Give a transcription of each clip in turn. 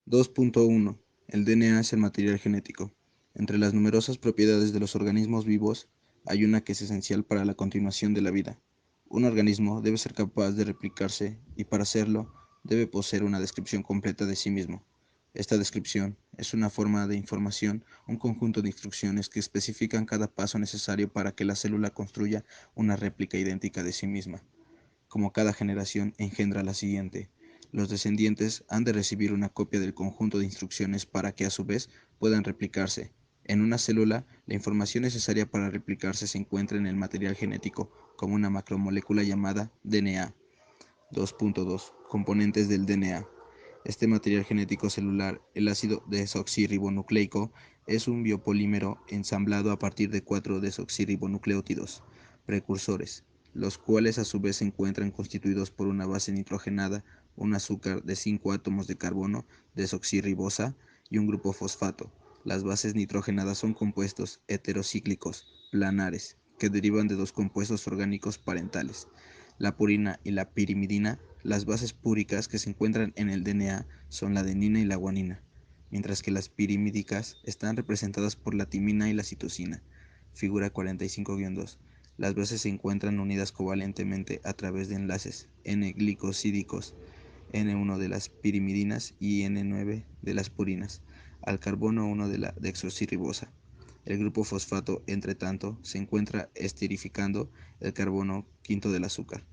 2.1. El DNA es el material genético. Entre las numerosas propiedades de los organismos vivos, hay una que es esencial para la continuación de la vida. Un organismo debe ser capaz de replicarse y para hacerlo debe poseer una descripción completa de sí mismo. Esta descripción es una forma de información, un conjunto de instrucciones que especifican cada paso necesario para que la célula construya una réplica idéntica de sí misma. Como cada generación engendra la siguiente, los descendientes han de recibir una copia del conjunto de instrucciones para que a su vez puedan replicarse. En una célula, la información necesaria para replicarse se encuentra en el material genético, como una macromolécula llamada DNA. 2.2. Componentes del DNA. Este material genético celular, el ácido desoxirribonucleico, es un biopolímero ensamblado a partir de 4 desoxirribonucleótidos precursores, los cuales a su vez se encuentran constituidos por una base nitrogenada, un azúcar de 5 átomos de carbono, desoxirribosa, y un grupo fosfato. Las bases nitrogenadas son compuestos heterocíclicos, planares, que derivan de dos compuestos orgánicos parentales, la purina y la pirimidina. Las bases púricas que se encuentran en el DNA son la adenina y la guanina, mientras que las pirimídicas están representadas por la timina y la citosina. Figura 45-2. Las bases se encuentran unidas covalentemente a través de enlaces N-glicosídicos, N1 de las pirimidinas y N9 de las purinas, al carbono 1 de la desoxirribosa. El grupo fosfato, entre tanto, se encuentra esterificando el carbono quinto del azúcar.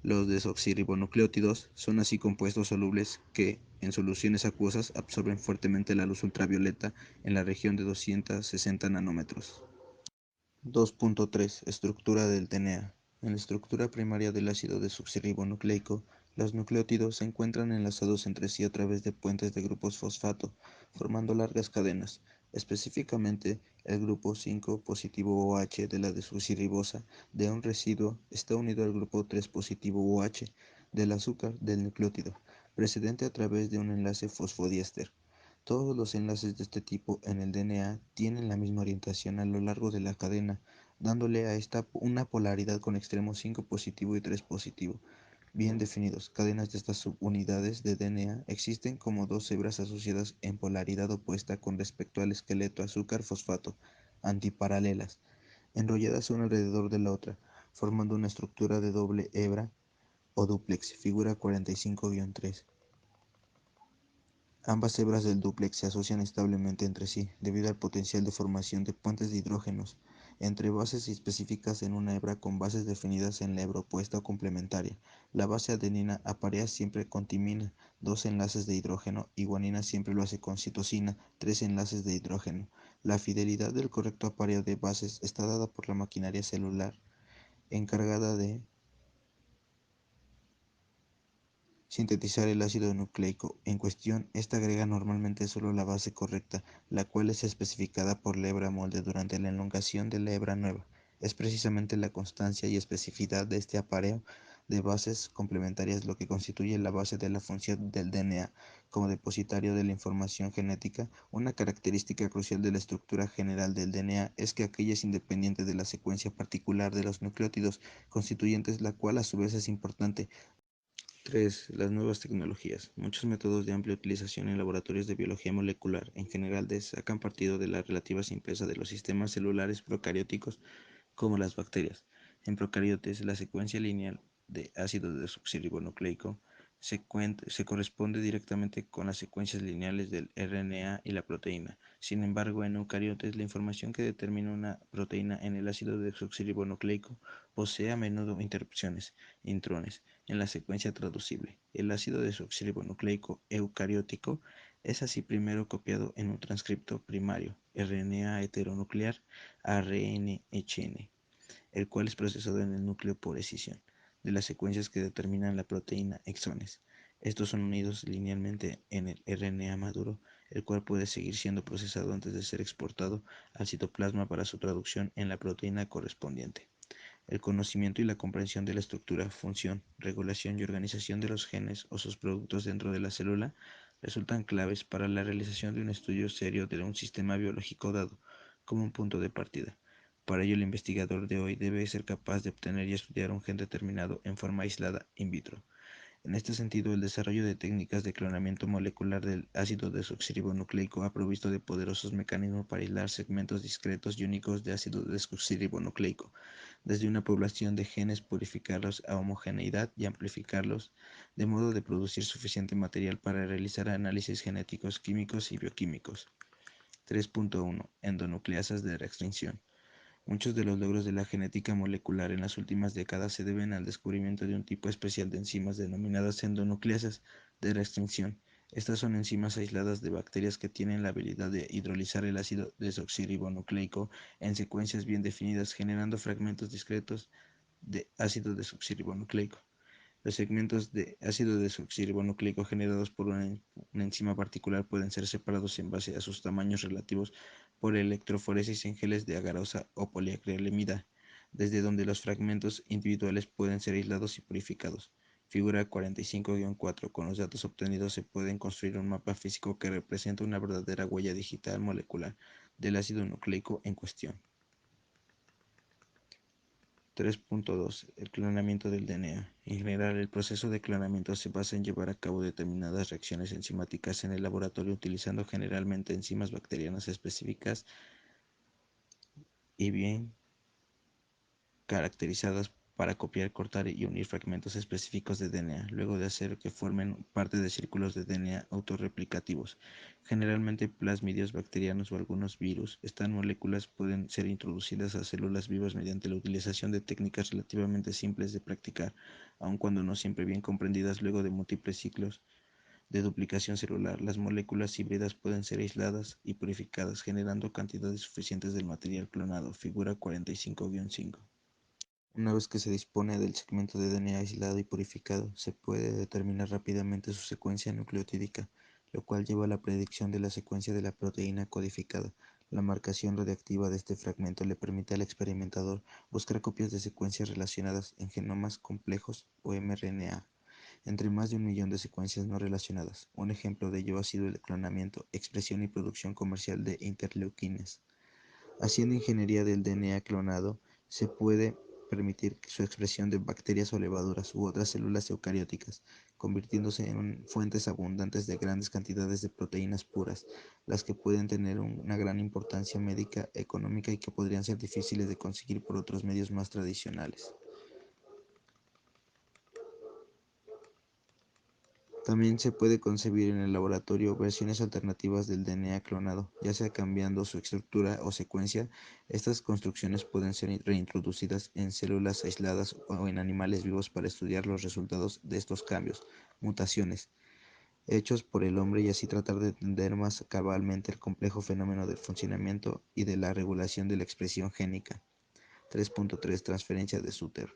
Los desoxirribonucleótidos son así compuestos solubles que, en soluciones acuosas, absorben fuertemente la luz ultravioleta en la región de 260 nanómetros. 2.3. Estructura del DNA. En la estructura primaria del ácido desoxirribonucleico, los nucleótidos se encuentran enlazados entre sí a través de puentes de grupos fosfato, formando largas cadenas. Específicamente, el grupo 5 positivo OH de la desoxirribosa de un residuo está unido al grupo 3 positivo OH del azúcar del nucleótido, precedente a través de un enlace fosfodiéster. Todos los enlaces de este tipo en el DNA tienen la misma orientación a lo largo de la cadena, dándole a esta una polaridad con extremos 5 positivo y 3 positivo. Bien definidos, cadenas de estas subunidades de DNA existen como dos hebras asociadas en polaridad opuesta con respecto al esqueleto azúcar-fosfato, antiparalelas, enrolladas una alrededor de la otra, formando una estructura de doble hebra o dúplex, figura 45-3. Ambas hebras del dúplex se asocian establemente entre sí, debido al potencial de formación de puentes de hidrógenos entre bases específicas en una hebra con bases definidas en la hebra opuesta o complementaria. La base adenina aparea siempre con timina, 2 enlaces de hidrógeno, y guanina siempre lo hace con citosina, 3 enlaces de hidrógeno. La fidelidad del correcto apareo de bases está dada por la maquinaria celular, encargada de sintetizar el ácido nucleico en cuestión. Esta agrega normalmente solo la base correcta, la cual es especificada por la hebra molde durante la elongación de la hebra nueva. Es precisamente la constancia y especificidad de este apareo de bases complementarias lo que constituye la base de la función del DNA como depositario de la información genética. Una característica crucial de la estructura general del DNA es que aquella es independiente de la secuencia particular de los nucleótidos constituyentes, la cual a su vez es importante. 3. Las nuevas tecnologías. Muchos métodos de amplia utilización en laboratorios de biología molecular en general sacan partido de la relativa simpleza de los sistemas celulares procarióticos como las bacterias. En procariotes, la secuencia lineal de ácido desoxirribonucleico se corresponde directamente con las secuencias lineales del RNA y la proteína. Sin embargo, en eucariotes, la información que determina una proteína en el ácido desoxirribonucleico posee a menudo interrupciones, intrones, en la secuencia traducible. El ácido desoxirribonucleico eucariótico es así primero copiado en un transcripto primario, RNA heteronuclear, ARNHN, el cual es procesado en el núcleo por escisión de las secuencias que determinan la proteína exones. Estos son unidos linealmente en el RNA maduro, el cual puede seguir siendo procesado antes de ser exportado al citoplasma para su traducción en la proteína correspondiente. El conocimiento y la comprensión de la estructura, función, regulación y organización de los genes o sus productos dentro de la célula resultan claves para la realización de un estudio serio de un sistema biológico dado, como un punto de partida. Para ello, el investigador de hoy debe ser capaz de obtener y estudiar un gen determinado en forma aislada in vitro. En este sentido, el desarrollo de técnicas de clonamiento molecular del ácido desoxirribonucleico ha provisto de poderosos mecanismos para aislar segmentos discretos y únicos de ácido desoxirribonucleico, desde una población de genes, purificarlos a homogeneidad y amplificarlos, de modo de producir suficiente material para realizar análisis genéticos, químicos y bioquímicos. 3.1. Endonucleasas de reextinción. Muchos de los logros de la genética molecular en las últimas décadas se deben al descubrimiento de un tipo especial de enzimas denominadas endonucleasas de reextinción. Estas son enzimas aisladas de bacterias que tienen la habilidad de hidrolizar el ácido desoxirribonucleico en secuencias bien definidas, generando fragmentos discretos de ácido desoxirribonucleico. Los segmentos de ácido desoxirribonucleico generados por una enzima particular pueden ser separados en base a sus tamaños relativos por electroforesis en geles de agarosa o poliacrilamida, desde donde los fragmentos individuales pueden ser aislados y purificados. Figura 45-4. Con los datos obtenidos se puede construir un mapa físico que representa una verdadera huella digital molecular del ácido nucleico en cuestión. 3.2. El clonamiento del DNA. En general, el proceso de clonamiento se basa en llevar a cabo determinadas reacciones enzimáticas en el laboratorio utilizando generalmente enzimas bacterianas específicas y bien caracterizadas para copiar, cortar y unir fragmentos específicos de DNA, luego de hacer que formen parte de círculos de DNA autorreplicativos. Generalmente plasmidios bacterianos o algunos virus. Estas moléculas pueden ser introducidas a células vivas mediante la utilización de técnicas relativamente simples de practicar, aun cuando no siempre bien comprendidas luego de múltiples ciclos de duplicación celular. Las moléculas híbridas pueden ser aisladas y purificadas, generando cantidades suficientes del material clonado. Figura 45-5. Una vez que se dispone del segmento de DNA aislado y purificado, se puede determinar rápidamente su secuencia nucleotídica, lo cual lleva a la predicción de la secuencia de la proteína codificada. La marcación radiactiva de este fragmento le permite al experimentador buscar copias de secuencias relacionadas en genomas complejos o mRNA, entre más de 1 millón de secuencias no relacionadas. Un ejemplo de ello ha sido el clonamiento, expresión y producción comercial de interleuquinas. Haciendo ingeniería del DNA clonado, se puede permitir su expresión de bacterias o levaduras u otras células eucarióticas, convirtiéndose en fuentes abundantes de grandes cantidades de proteínas puras, las que pueden tener una gran importancia médica, económica y que podrían ser difíciles de conseguir por otros medios más tradicionales. También se puede concebir en el laboratorio versiones alternativas del DNA clonado, ya sea cambiando su estructura o secuencia. Estas construcciones pueden ser reintroducidas en células aisladas o en animales vivos para estudiar los resultados de estos cambios, mutaciones, hechos por el hombre y así tratar de entender más cabalmente el complejo fenómeno del funcionamiento y de la regulación de la expresión génica. 3.3. Transferencia de Suter.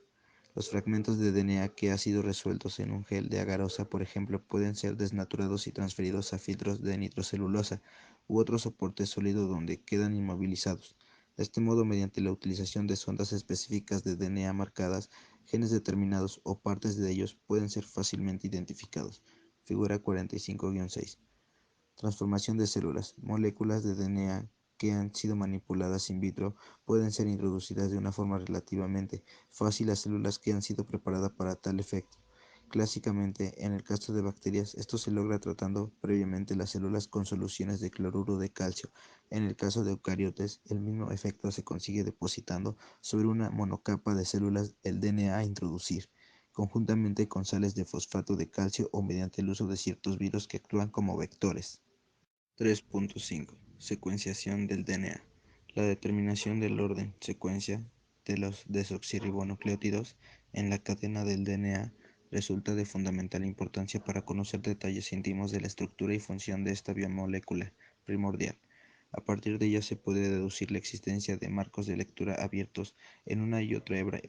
Los fragmentos de DNA que han sido resueltos en un gel de agarosa, por ejemplo, pueden ser desnaturados y transferidos a filtros de nitrocelulosa u otro soporte sólido donde quedan inmovilizados. De este modo, mediante la utilización de sondas específicas de DNA marcadas, genes determinados o partes de ellos pueden ser fácilmente identificados. Figura 45-6. Transformación de células. Moléculas de DNA que han sido manipuladas in vitro pueden ser introducidas de una forma relativamente fácil a células que han sido preparadas para tal efecto. Clásicamente, en el caso de bacterias, esto se logra tratando previamente las células con soluciones de cloruro de calcio. En el caso de eucariotes, el mismo efecto se consigue depositando sobre una monocapa de células el DNA a introducir, conjuntamente con sales de fosfato de calcio o mediante el uso de ciertos virus que actúan como vectores. 3.5. Secuenciación del DNA. La determinación del orden, secuencia de los desoxirribonucleótidos en la cadena del DNA resulta de fundamental importancia para conocer detalles íntimos de la estructura y función de esta biomolécula primordial. A partir de ella se puede deducir la existencia de marcos de lectura abiertos en una y otra hebra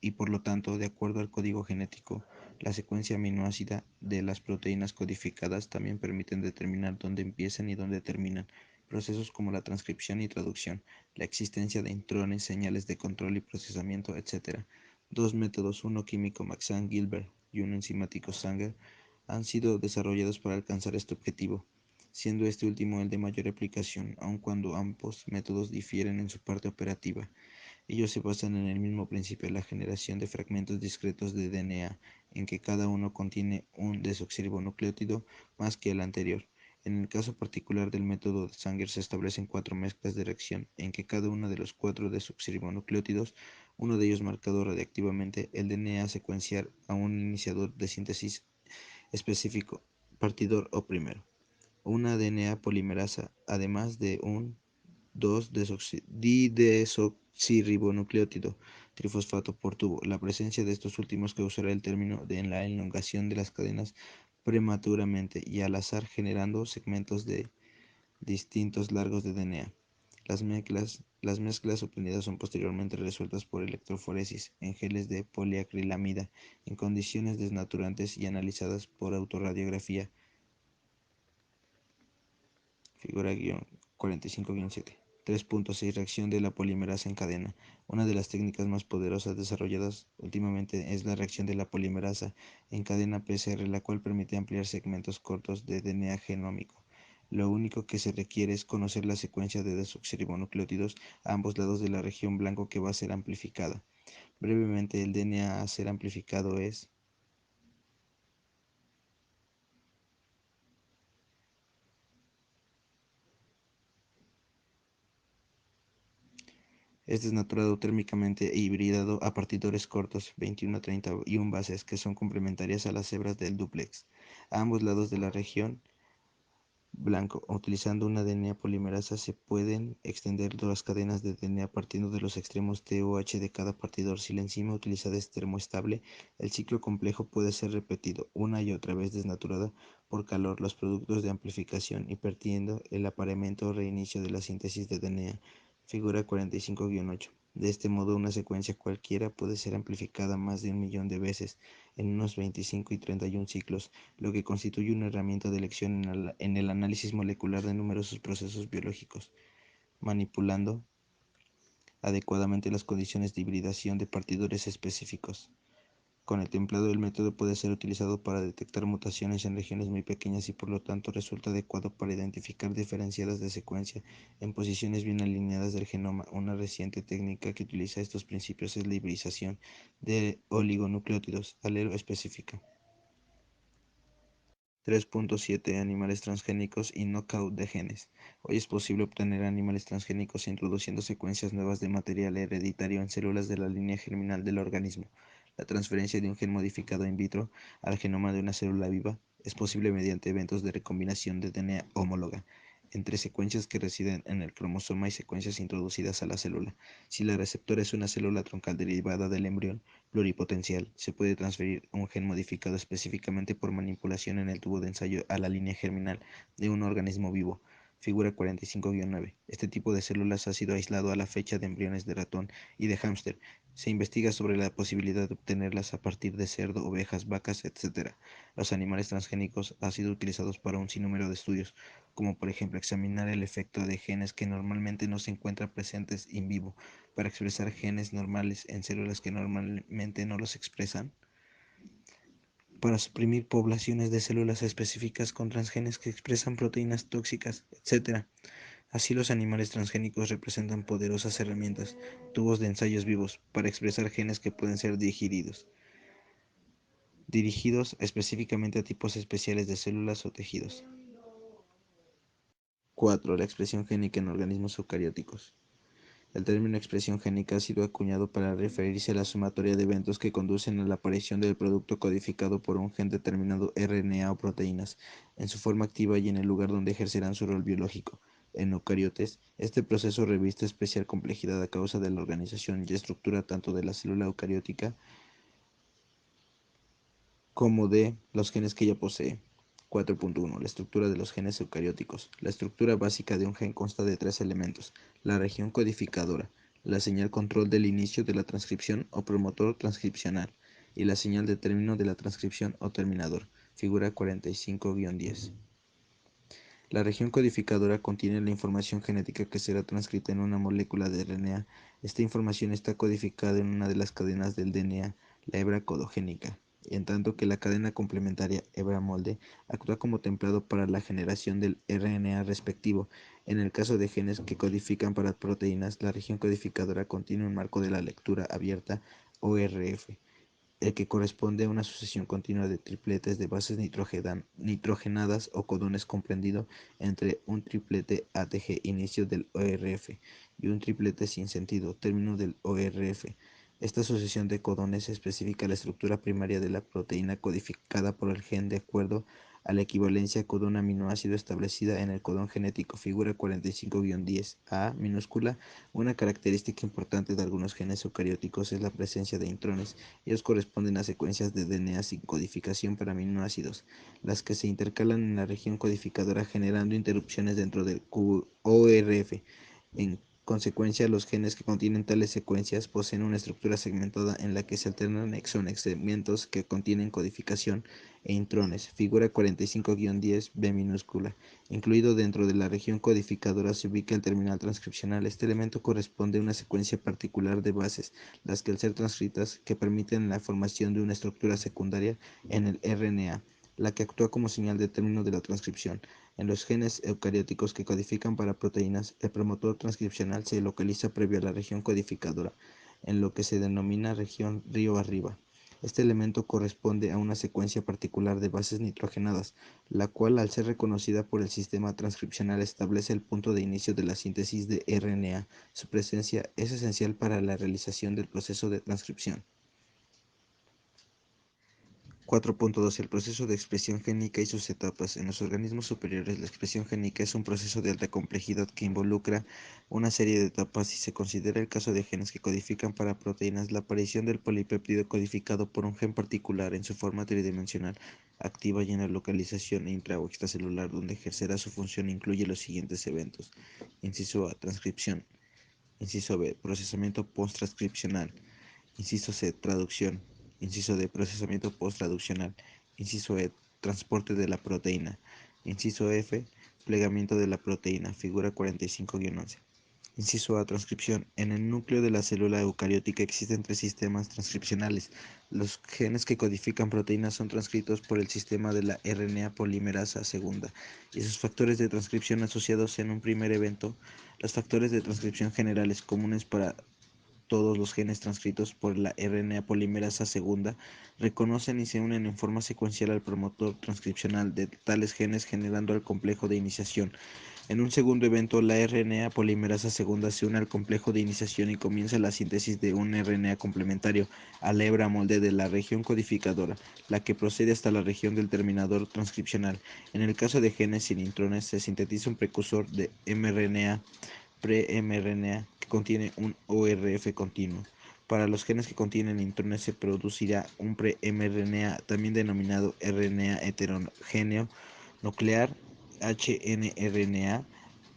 y por lo tanto, de acuerdo al código genético, la secuencia aminoácida de las proteínas codificadas también permiten determinar dónde empiezan y dónde terminan procesos como la transcripción y traducción, la existencia de intrones, señales de control y procesamiento, etc. Dos métodos, uno químico Maxent-Gilbert y uno enzimático Sanger, han sido desarrollados para alcanzar este objetivo, siendo este último el de mayor aplicación, aun cuando ambos métodos difieren en su parte operativa. Ellos se basan en el mismo principio, la generación de fragmentos discretos de DNA en que cada uno contiene un desoxirribonucleótido más que el anterior. En el caso particular del método de Sanger se establecen 4 mezclas de reacción, en que cada uno de los 4 desoxirribonucleótidos, uno de ellos marcado radiactivamente, el DNA secuenciar a un iniciador de síntesis específico, partidor o primero. Una DNA polimerasa, además de un 2-didesoxirribonucleótido trifosfato por tubo. La presencia de estos últimos causará el término en la elongación de las cadenas prematuramente y al azar, generando segmentos de distintos largos de DNA. Las mezclas obtenidas son posteriormente resueltas por electroforesis en geles de poliacrilamida en condiciones desnaturantes y analizadas por autorradiografía. Figura 45-7. 3.6. Reacción de la polimerasa en cadena. Una de las técnicas más poderosas desarrolladas últimamente es la reacción de la polimerasa en cadena PCR, la cual permite ampliar segmentos cortos de DNA genómico. Lo único que se requiere es conocer la secuencia de desoxirribonucleótidos a ambos lados de la región blanco que va a ser amplificada. Brevemente, el DNA a ser amplificado es desnaturado térmicamente e hibridado a partidores cortos 21 a 31 bases que son complementarias a las hebras del dúplex a ambos lados de la región blanco. Utilizando una DNA polimerasa se pueden extender las cadenas de DNA partiendo de los extremos T o H de cada partidor. Si la enzima utilizada es termoestable, el ciclo complejo puede ser repetido una y otra vez desnaturada por calor los productos de amplificación y perdiendo el apareamiento o reinicio de la síntesis de DNA. Figura 45-8. De este modo, una secuencia cualquiera puede ser amplificada más de 1.000.000 de veces en unos 25 y 31 ciclos, lo que constituye una herramienta de elección en el análisis molecular de numerosos procesos biológicos, manipulando adecuadamente las condiciones de hibridación de partidores específicos. Con el templado, el método puede ser utilizado para detectar mutaciones en regiones muy pequeñas y por lo tanto resulta adecuado para identificar diferenciadas de secuencia en posiciones bien alineadas del genoma. Una reciente técnica que utiliza estos principios es la hibridación de oligonucleótidos alelo específica. 3.7. Animales transgénicos y knockout de genes. Hoy es posible obtener animales transgénicos introduciendo secuencias nuevas de material hereditario en células de la línea germinal del organismo. La transferencia de un gen modificado in vitro al genoma de una célula viva es posible mediante eventos de recombinación de DNA homóloga entre secuencias que residen en el cromosoma y secuencias introducidas a la célula. Si la receptora es una célula troncal derivada del embrión pluripotencial, se puede transferir un gen modificado específicamente por manipulación en el tubo de ensayo a la línea germinal de un organismo vivo. Figura 45-9. Este tipo de células ha sido aislado a la fecha de embriones de ratón y de hámster. Se investiga sobre la posibilidad de obtenerlas a partir de cerdo, ovejas, vacas, etc. Los animales transgénicos han sido utilizados para un sinnúmero de estudios, como por ejemplo examinar el efecto de genes que normalmente no se encuentran presentes in vivo, para expresar genes normales en células que normalmente no los expresan, para suprimir poblaciones de células específicas con transgenes que expresan proteínas tóxicas, etc. Así, los animales transgénicos representan poderosas herramientas, tubos de ensayos vivos, para expresar genes que pueden ser dirigidos específicamente a tipos especiales de células o tejidos. 4. La expresión génica en organismos eucarióticos. El término expresión génica ha sido acuñado para referirse a la sumatoria de eventos que conducen a la aparición del producto codificado por un gen determinado, RNA o proteínas, en su forma activa y en el lugar donde ejercerán su rol biológico. En eucariotes, este proceso reviste especial complejidad a causa de la organización y estructura tanto de la célula eucariótica como de los genes que ella posee. 4.1. La estructura de los genes eucarióticos. La estructura básica de un gen consta de 3 elementos: la región codificadora, la señal control del inicio de la transcripción o promotor transcripcional, y la señal de término de la transcripción o terminador. Figura 45-10. La región codificadora contiene la información genética que será transcrita en una molécula de RNA. Esta información está codificada en una de las cadenas del DNA, la hebra codogénica, y en tanto que la cadena complementaria, hebra molde, actúa como templado para la generación del RNA respectivo. En el caso de genes que codifican para proteínas, la región codificadora contiene un marco de la lectura abierta, ORF. el que corresponde a una sucesión continua de tripletes de bases nitrogenadas o codones comprendido entre un triplete ATG inicio del ORF y un triplete sin sentido término del ORF. Esta sucesión de codones especifica la estructura primaria de la proteína codificada por el gen de acuerdo a la equivalencia codón-aminoácido establecida en el codón genético, figura 45-10. A minúscula. Una característica importante de algunos genes eucarióticos es la presencia de intrones. Ellos corresponden a secuencias de DNA sin codificación para aminoácidos, las que se intercalan en la región codificadora generando interrupciones dentro del ORF. En consecuencia, los genes que contienen tales secuencias poseen una estructura segmentada en la que se alternan segmentos que contienen codificación e intrones. Figura 45-10 B minúscula. Incluido dentro de la región codificadora se ubica el terminal transcripcional. Este elemento corresponde a una secuencia particular de bases, las que al ser transcritas, que permiten la formación de una estructura secundaria en el RNA, la que actúa como señal de término de la transcripción. En los genes eucarióticos que codifican para proteínas, el promotor transcripcional se localiza previo a la región codificadora, en lo que se denomina región río arriba. Este elemento corresponde a una secuencia particular de bases nitrogenadas, la cual, al ser reconocida por el sistema transcripcional, establece el punto de inicio de la síntesis de RNA. Su presencia es esencial para la realización del proceso de transcripción. 4.2. El proceso de expresión génica y sus etapas. En los organismos superiores, la expresión génica es un proceso de alta complejidad que involucra una serie de etapas. Si se considera el caso de genes que codifican para proteínas, la aparición del polipéptido codificado por un gen particular en su forma tridimensional, activa y en la localización intra o extracelular donde ejercerá su función incluye los siguientes eventos. Inciso A, transcripción. Inciso B, procesamiento post-transcripcional. Inciso C, traducción. Inciso D, procesamiento post-traduccional. Inciso E, transporte de la proteína. Inciso F, plegamiento de la proteína. Figura 45-11. Inciso A, transcripción. En el núcleo de la célula eucariótica existen tres sistemas transcripcionales. Los genes que codifican proteínas son transcritos por el sistema de la RNA polimerasa segunda y sus factores de transcripción asociados en un primer evento. Los factores de transcripción generales comunes para todos los genes transcritos por la RNA polimerasa segunda reconocen y se unen en forma secuencial al promotor transcripcional de tales genes generando el complejo de iniciación. En un segundo evento, la RNA polimerasa segunda se une al complejo de iniciación y comienza la síntesis de un RNA complementario a la hebra molde de la región codificadora, la que procede hasta la región del terminador transcripcional. En el caso de genes sin intrones, se sintetiza un precursor de mRNA, pre-mRNA, que contiene un ORF continuo. Para los genes que contienen intrones se producirá un pre-mRNA, también denominado RNA heterogéneo nuclear, hnRNA,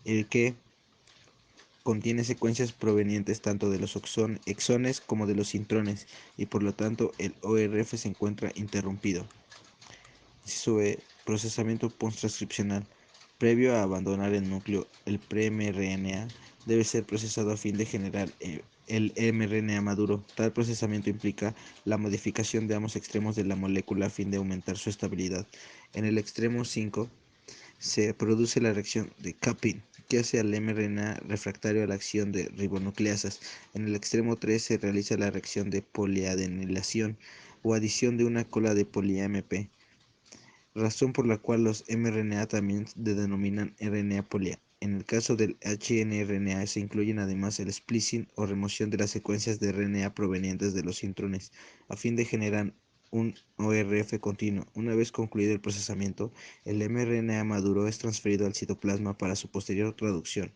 el que contiene secuencias provenientes tanto de los exones como de los intrones y por lo tanto el ORF se encuentra interrumpido. Inciso E, procesamiento post-transcripcional. Previo a abandonar el núcleo, el pre-mRNA debe ser procesado a fin de generar el mRNA maduro. Tal procesamiento implica la modificación de ambos extremos de la molécula a fin de aumentar su estabilidad. En el extremo 5 se produce la reacción de capping, que hace al mRNA refractario a la acción de ribonucleasas. En el extremo 3 se realiza la reacción de poliadenylación o adición de una cola de poli-AMP, razón por la cual los mRNA también se denominan RNA polia. En el caso del hnRNA se incluyen además el splicing o remoción de las secuencias de RNA provenientes de los intrones, a fin de generar un ORF continuo. Una vez concluido el procesamiento, el mRNA maduro es transferido al citoplasma para su posterior traducción.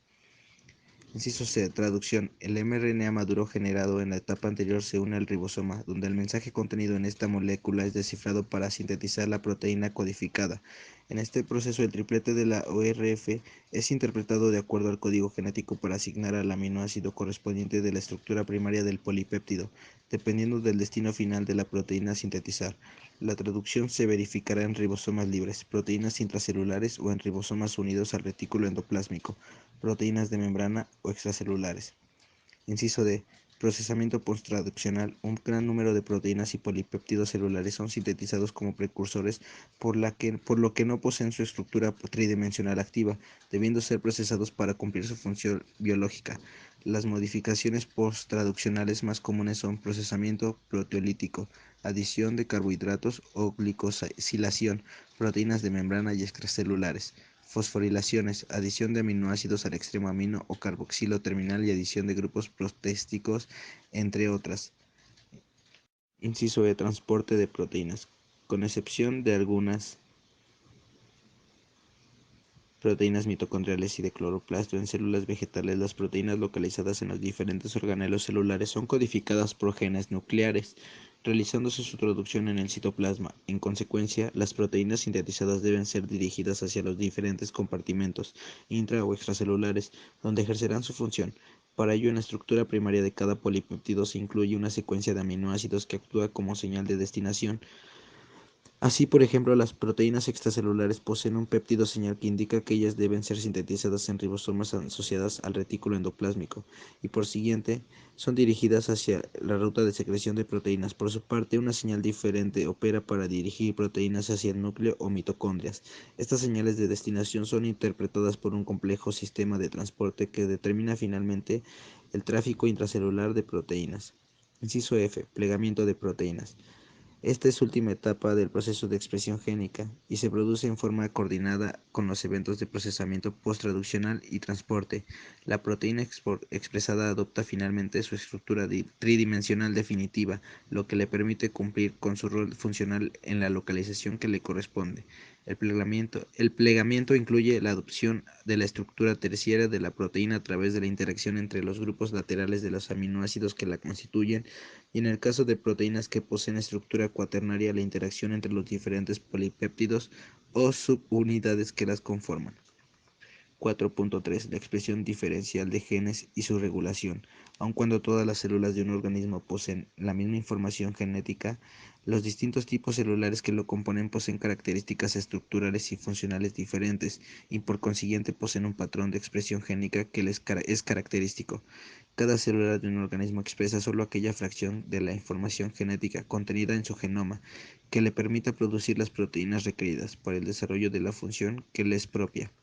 Inciso C. Traducción. El mRNA maduro generado en la etapa anterior se une al ribosoma, donde el mensaje contenido en esta molécula es descifrado para sintetizar la proteína codificada. En este proceso, el triplete de la ORF es interpretado de acuerdo al código genético para asignar al aminoácido correspondiente de la estructura primaria del polipéptido, dependiendo del destino final de la proteína a sintetizar. La traducción se verificará en ribosomas libres, proteínas intracelulares o en ribosomas unidos al retículo endoplásmico, proteínas de membrana o extracelulares. Inciso D. Procesamiento posttraduccional. Un gran número de proteínas y polipéptidos celulares son sintetizados como precursores por lo que no poseen su estructura tridimensional activa, debiendo ser procesados para cumplir su función biológica. Las modificaciones post-traduccionales más comunes son procesamiento proteolítico, adición de carbohidratos o glicosilación, proteínas de membrana y extracelulares, fosforilaciones, adición de aminoácidos al extremo amino o carboxilo terminal y adición de grupos protésticos, entre otras. Inciso E. Transporte de proteínas. Con excepción de algunas proteínas mitocondriales y de cloroplasto en células vegetales, las proteínas localizadas en los diferentes organelos celulares son codificadas por genes nucleares, realizándose su traducción en el citoplasma. En consecuencia, las proteínas sintetizadas deben ser dirigidas hacia los diferentes compartimentos intra o extracelulares, donde ejercerán su función. Para ello, en la estructura primaria de cada polipéptido se incluye una secuencia de aminoácidos que actúa como señal de destinación. Así, por ejemplo, las proteínas extracelulares poseen un péptido señal que indica que ellas deben ser sintetizadas en ribosomas asociadas al retículo endoplásmico y, por siguiente, son dirigidas hacia la ruta de secreción de proteínas. Por su parte, una señal diferente opera para dirigir proteínas hacia el núcleo o mitocondrias. Estas señales de destinación son interpretadas por un complejo sistema de transporte que determina finalmente el tráfico intracelular de proteínas. Inciso F. Plegamiento de proteínas. Esta es última etapa del proceso de expresión génica y se produce en forma coordinada con los eventos de procesamiento posttraduccional y transporte. La proteína expresada adopta finalmente su estructura tridimensional definitiva, lo que le permite cumplir con su rol funcional en la localización que le corresponde. El plegamiento incluye la adopción de la estructura terciaria de la proteína a través de la interacción entre los grupos laterales de los aminoácidos que la constituyen, y en el caso de proteínas que poseen estructura cuaternaria, la interacción entre los diferentes polipéptidos o subunidades que las conforman. 4.3. La expresión diferencial de genes y su regulación. Aun cuando todas las células de un organismo poseen la misma información genética, los distintos tipos celulares que lo componen poseen características estructurales y funcionales diferentes y por consiguiente poseen un patrón de expresión génica que les es característico. Cada célula de un organismo expresa solo aquella fracción de la información genética contenida en su genoma que le permita producir las proteínas requeridas para el desarrollo de la función que le es propia,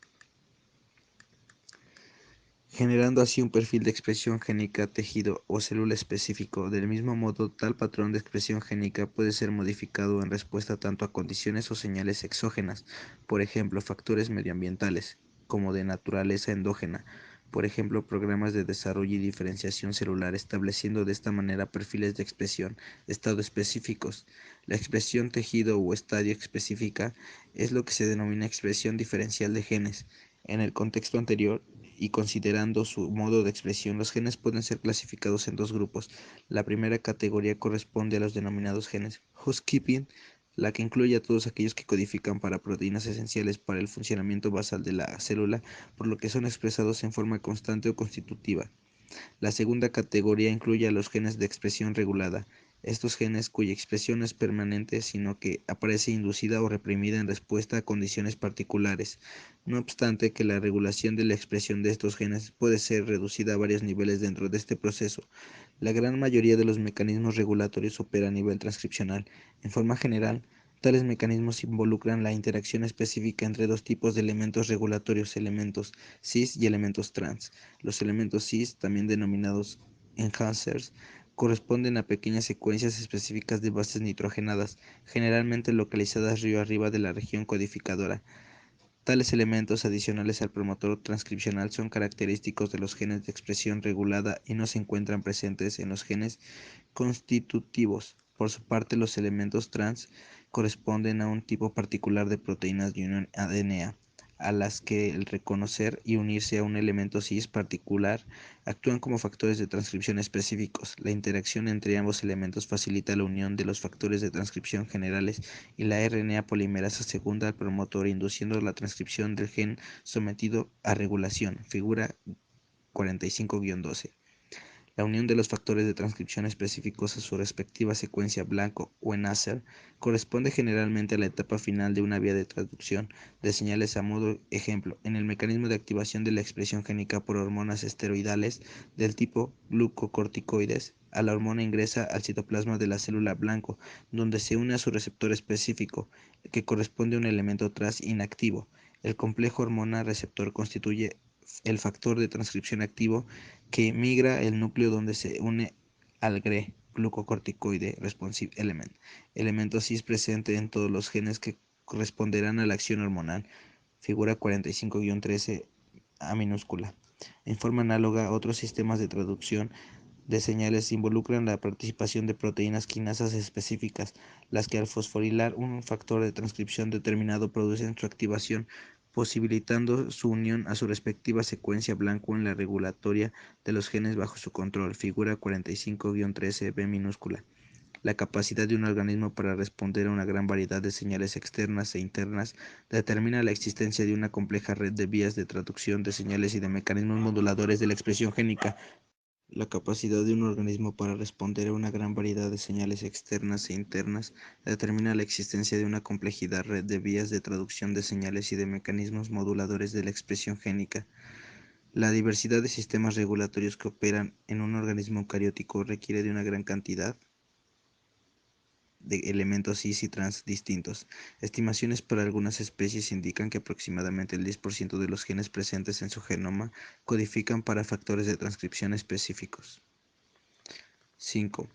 generando así un perfil de expresión génica, tejido o célula específico. Del mismo modo, tal patrón de expresión génica puede ser modificado en respuesta tanto a condiciones o señales exógenas, por ejemplo, factores medioambientales, como de naturaleza endógena, por ejemplo, programas de desarrollo y diferenciación celular, estableciendo de esta manera perfiles de expresión, estado específicos. La expresión tejido o estadio específica es lo que se denomina expresión diferencial de genes. En el contexto anterior, y considerando su modo de expresión, los genes pueden ser clasificados en dos grupos. La primera categoría corresponde a los denominados genes housekeeping, la que incluye a todos aquellos que codifican para proteínas esenciales para el funcionamiento basal de la célula, por lo que son expresados en forma constante o constitutiva. La segunda categoría incluye a los genes de expresión regulada, estos genes cuya expresión no es permanente, sino que aparece inducida o reprimida en respuesta a condiciones particulares. No obstante que la regulación de la expresión de estos genes puede ser reducida a varios niveles dentro de este proceso. La gran mayoría de los mecanismos regulatorios opera a nivel transcripcional. En forma general, tales mecanismos involucran la interacción específica entre dos tipos de elementos regulatorios, elementos cis y elementos trans. Los elementos cis, también denominados enhancers, corresponden a pequeñas secuencias específicas de bases nitrogenadas, generalmente localizadas río arriba de la región codificadora. Tales elementos adicionales al promotor transcripcional son característicos de los genes de expresión regulada y no se encuentran presentes en los genes constitutivos. Por su parte, los elementos trans corresponden a un tipo particular de proteínas de unión ADN, a las que el reconocer y unirse a un elemento cis particular actúan como factores de transcripción específicos. La interacción entre ambos elementos facilita la unión de los factores de transcripción generales y la RNA polimerasa segunda al promotor, induciendo la transcripción del gen sometido a regulación. Figura 45-12. La unión de los factores de transcripción específicos a su respectiva secuencia blanco o enhancer corresponde generalmente a la etapa final de una vía de traducción de señales. A modo ejemplo, en el mecanismo de activación de la expresión génica por hormonas esteroidales del tipo glucocorticoides, a la hormona ingresa al citoplasma de la célula blanco, donde se une a su receptor específico, que corresponde a un elemento trans inactivo. El complejo hormona-receptor constituye el factor de transcripción activo que migra el núcleo donde se une al GRE, glucocorticoide responsive element, elemento cis presente en todos los genes que corresponderán a la acción hormonal, figura 45-13 A minúscula. En forma análoga, otros sistemas de traducción de señales involucran la participación de proteínas quinasas específicas, las que al fosforilar un factor de transcripción determinado producen su activación, posibilitando su unión a su respectiva secuencia blanco en la regulatoria de los genes bajo su control, figura 45-13 B minúscula. La capacidad de un organismo para responder a una gran variedad de señales externas e internas determina la existencia de una compleja red de vías de traducción de señales y de mecanismos moduladores de la expresión génica. La capacidad de un organismo para responder a una gran variedad de señales externas e internas determina la existencia de una complejidad red de vías de traducción de señales y de mecanismos moduladores de la expresión génica. La diversidad de sistemas regulatorios que operan en un organismo eucariótico requiere de una gran cantidad de elementos cis y trans distintos. Estimaciones para algunas especies indican que aproximadamente el 10% de los genes presentes en su genoma codifican para factores de transcripción específicos. 5.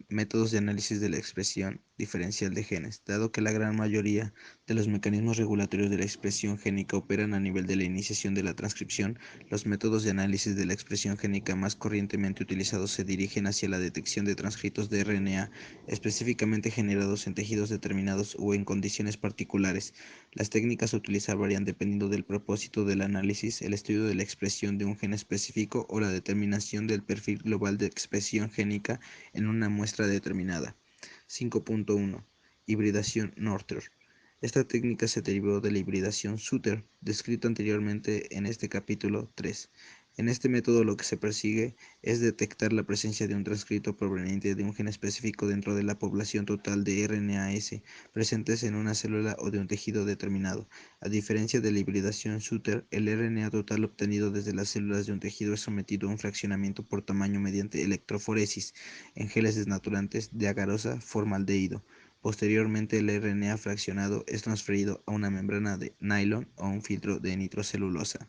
Métodos de análisis de la expresión diferencial de genes. Dado que la gran mayoría de los mecanismos regulatorios de la expresión génica operan a nivel de la iniciación de la transcripción, los métodos de análisis de la expresión génica más corrientemente utilizados se dirigen hacia la detección de transcritos de RNA específicamente generados en tejidos determinados o en condiciones particulares. Las técnicas a utilizar varían dependiendo del propósito del análisis, el estudio de la expresión de un gen específico o la determinación del perfil global de expresión génica en una muestra determinada. 5.1. Hibridación Norter. Esta técnica se derivó de la hibridación Suter, descrita anteriormente en este capítulo 3. En este método lo que se persigue es detectar la presencia de un transcrito proveniente de un gen específico dentro de la población total de RNAs presentes en una célula o de un tejido determinado. A diferencia de la hibridación Suter, el RNA total obtenido desde las células de un tejido es sometido a un fraccionamiento por tamaño mediante electroforesis en geles desnaturantes de agarosa formaldehído. Posteriormente, el RNA fraccionado es transferido a una membrana de nylon o un filtro de nitrocelulosa.